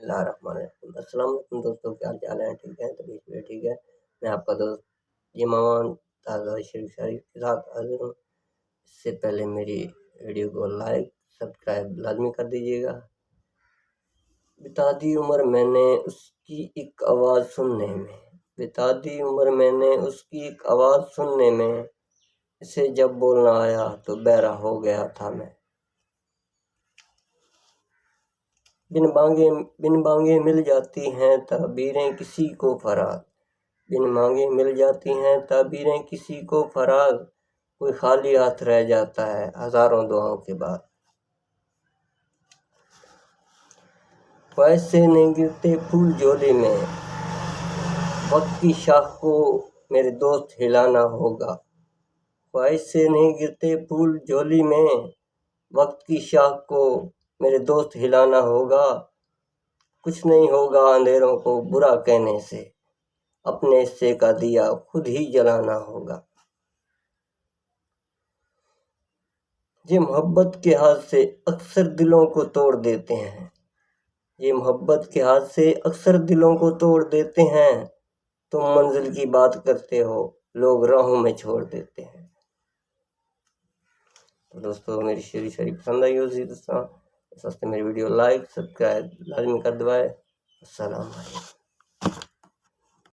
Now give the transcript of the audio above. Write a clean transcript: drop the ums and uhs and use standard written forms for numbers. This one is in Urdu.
اللہ الرحمن الرحیم۔ السلام علیکم دوستوں، کیا حال چال ہے؟ ٹھیک ہے؟ طبیعت بھی ٹھیک ہے؟ میں آپ کا دوست ایمان تازہ شریف کے ساتھ حاضر ہوں۔ اس سے پہلے میری ویڈیو کو لائک سبسکرائب لازمی کر دیجیے گا۔ بتا دی عمر میں نے اس کی ایک آواز سننے میں، بتا دی عمر میں نے اس کی ایک آواز سننے میں، اسے جب بولنا آیا تو بہرا ہو گیا تھا میں۔ بن مانگے مل جاتی ہیں تعبیریں کسی کو فراغ، بن مانگے مل جاتی ہیں تعبیریں کسی کو فراغ، کوئی خالی ہاتھ رہ جاتا ہے ہزاروں دعاؤں کے بعد۔ خواہش سے نہیں گرتے پھول جھولی میں، وقت کی شاخ کو میرے دوست ہلانا ہوگا۔ خواہش سے نہیں گرتے پھول جھولی میں، وقت کی شاخ کو میرے دوست ہلانا ہوگا۔ کچھ نہیں ہوگا اندھیروں کو برا کہنے سے، اپنے حصے کا دیا خود ہی جلانا ہوگا۔ یہ محبت کے ہاتھ سے اکثر دلوں کو توڑ دیتے ہیں، یہ محبت کے ہاتھ سے اکثر دلوں کو توڑ دیتے ہیں، تم منزل کی بات کرتے ہو لوگ راہوں میں چھوڑ دیتے ہیں۔ تو دوستو میری شاعری پسند آئی ہو اس واسطے میری ویڈیو لائک سبسکرائب لازمی کر دوائے۔ السلام علیکم۔